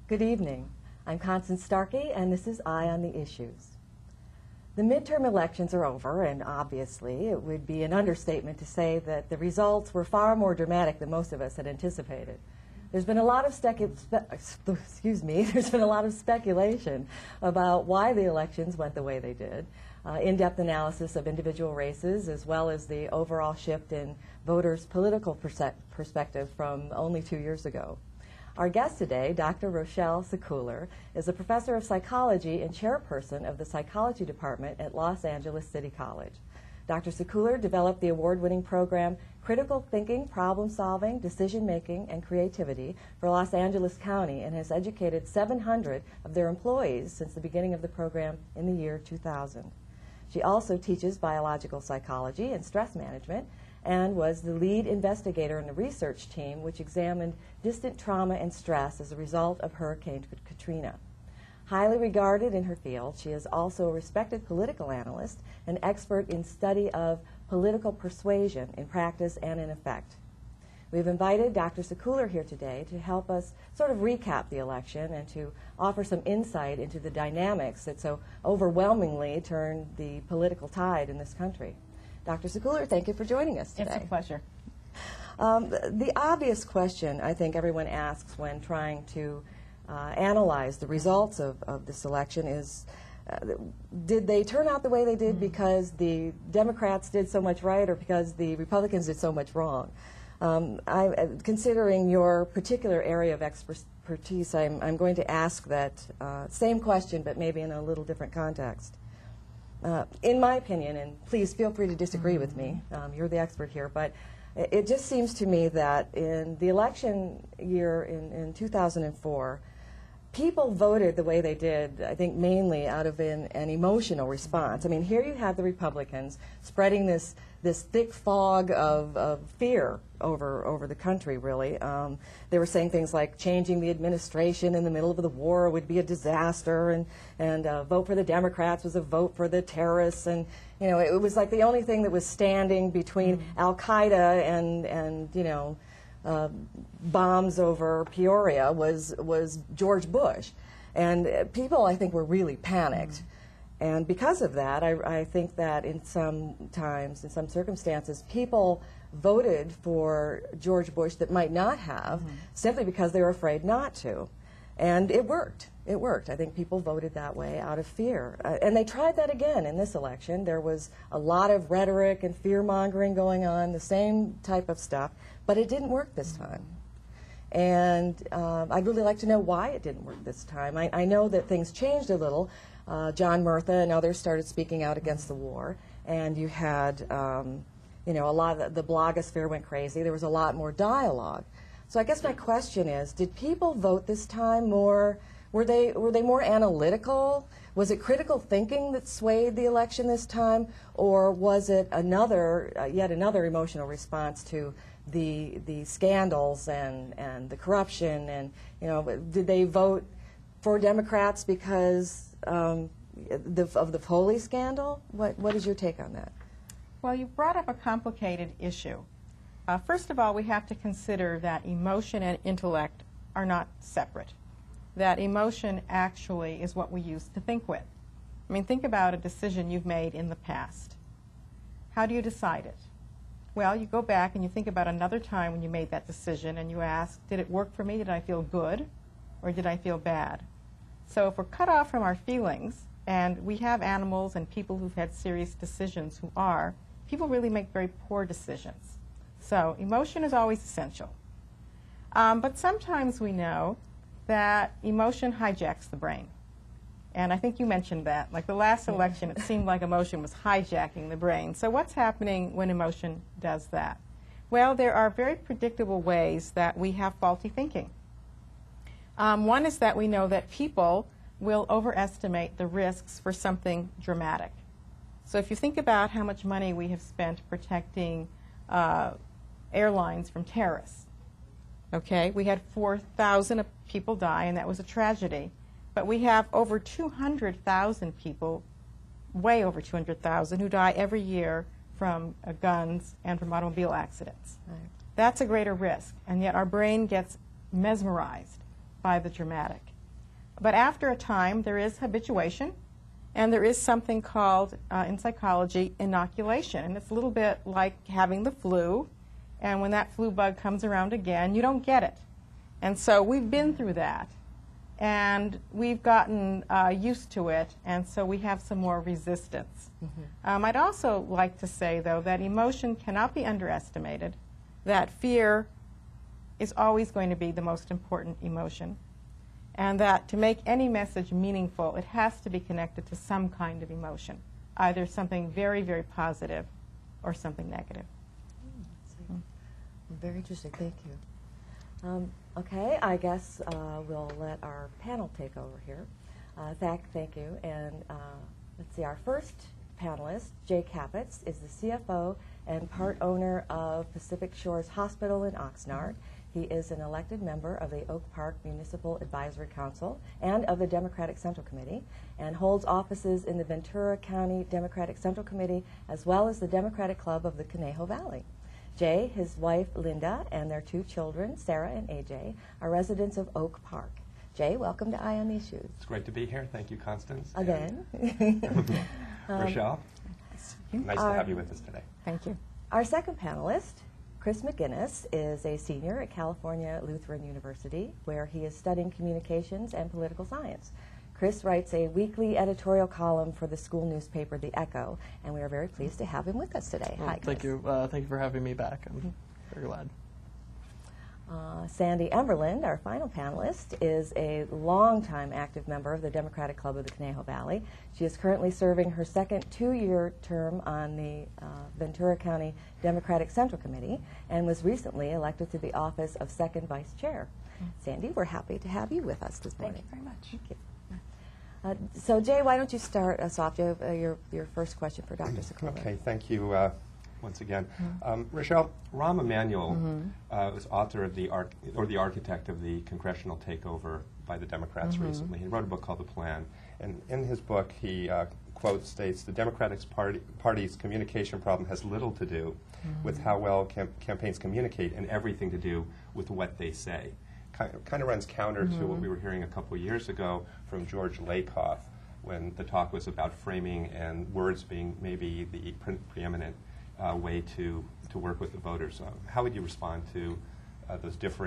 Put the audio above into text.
Good evening. I'm Constance Starkey, and this is Eye on the Issues. The midterm elections are over, and obviously it would be an understatement to say that the results were far more dramatic than most of us had anticipated. There's been a lot of speculation about why the elections went the way they did, in-depth analysis of individual races, as well as the overall shift in voters' political perspective from only 2 years ago. Our guest today, Dr. Rochelle Sekuler, is a professor of psychology and chairperson of the psychology department at Los Angeles City College. Dr. Sekuler developed the award-winning program Critical Thinking, Problem Solving, Decision Making, and Creativity for Los Angeles County and has educated 700 of their employees since the beginning of the program in the year 2000. She also teaches biological psychology and stress management and was the lead investigator in the research team which examined distant trauma and stress as a result of Hurricane Katrina. Highly regarded in her field, she is also a respected political analyst and expert in study of political persuasion in practice and in effect. We've invited Dr. Sekuler here today to help us sort of recap the election and to offer some insight into the dynamics that so overwhelmingly turned the political tide in this country. Dr. Sekuler, thank you for joining us today. It's a pleasure. The obvious question I think everyone asks when trying to analyze the results of this election is, did they turn out the way they did because the Democrats did so much right or because the Republicans did so much wrong? Considering your particular area of expertise, I'm going to ask that same question, but maybe in a little different context. In my opinion, and please feel free to disagree with me, you're the expert here, but it just seems to me that in the election year in 2004, people voted the way they did, I think mainly out of an emotional response. I mean, here you have the Republicans spreading this thick fog of fear over the country, really. They were saying things like changing the administration in the middle of the war would be a disaster, and vote for the Democrats was a vote for the terrorists, and you know, it was like the only thing that was standing between Al-Qaeda and you know, bombs over Peoria was George Bush. And people, I think, were really panicked. And because of that, I think that in some circumstances, people voted for George Bush that might not have, simply because they were afraid not to. And it worked. It worked. I think people voted that way out of fear. And they tried that again in this election. There was a lot of rhetoric and fear-mongering going on, the same type of stuff, but it didn't work this time. And I'd really like to know why it didn't work this time. I know that things changed a little. John Murtha and others started speaking out against the war, and you had, you know, a lot of the blogosphere went crazy. There was a lot more dialogue. So I guess my question is, did people vote this time more? Were they more analytical? Was it critical thinking that swayed the election this time, or was it yet another emotional response to the scandals and the corruption? And you know, did they vote for Democrats because of the Foley scandal? What is your take on that? Well, you brought up a complicated issue. First of all, we have to consider that emotion and intellect are not separate. That emotion actually is what we use to think with. I mean, think about a decision you've made in the past. How do you decide it? Well, you go back and you think about another time when you made that decision and you ask, did it work for me? Did I feel good or did I feel bad? So if we're cut off from our feelings, and we have animals and people who've had serious decisions people really make very poor decisions. So emotion is always essential. But sometimes we know that emotion hijacks the brain. And I think you mentioned that. Like the last election, it seemed like emotion was hijacking the brain. So what's happening when emotion does that? Well, there are very predictable ways that we have faulty thinking. One is that we know that people will overestimate the risks for something dramatic. So if you think about how much money we have spent protecting airlines from terrorists, okay, we had 4,000 people die, and that was a tragedy. But we have over 200,000 people, way over 200,000, who die every year from guns and from automobile accidents. Right. That's a greater risk, and yet our brain gets mesmerized by the dramatic. But after a time, there is habituation, and there is something called, in psychology, inoculation. And it's a little bit like having the flu, and when that flu bug comes around again, you don't get it. And so we've been through that, and we've gotten used to it, and so we have some more resistance. I'd also like to say, though, that emotion cannot be underestimated, that fear is always going to be the most important emotion, and that to make any message meaningful, it has to be connected to some kind of emotion, either something very, very positive or something negative. Very interesting. Thank you. Okay, I guess we'll let our panel take over here. Thank you. And let's see, our first panelist, Jay Capitz, is the CFO and part owner of Pacific Shores Hospital in Oxnard. He is an elected member of the Oak Park Municipal Advisory Council and of the Democratic Central Committee, and holds offices in the Ventura County Democratic Central Committee as well as the Democratic Club of the Conejo Valley. Jay, his wife Linda, and their two children, Sarah and AJ, are residents of Oak Park. Jay, welcome to Eye on the Issues. It's great to be here. Thank you, Constance. Again. Rochelle, nice to have you with us today. Thank you. Our second panelist, Chris McGinnis, is a senior at California Lutheran University, where he is studying communications and political science. Chris writes a weekly editorial column for the school newspaper, The Echo, and we are very pleased to have him with us today. Well, Hi, Chris. thank you. Thank you for having me back. I'm very glad. Sandy Emberland, our final panelist, is a longtime active member of the Democratic Club of the Conejo Valley. She is currently serving her second two-year term on the Ventura County Democratic Central Committee and was recently elected to the office of second vice chair. Sandy, we're happy to have you with us this morning. Thank you very much. Thank you. So, Jay, why don't you start us off? You have your first question for Dr. Sokola. Okay, thank you once again. Rochelle, Rahm Emanuel was author of the architect of the congressional takeover by the Democrats recently. He wrote a book called The Plan, and in his book he quote states, "The Democratic Party's communication problem has little to do with how well campaigns communicate and everything to do with what they say." Kind of runs counter to what we were hearing a couple years ago from George Lakoff, when the talk was about framing and words being maybe the preeminent way to work with the voters. How would you respond to those differing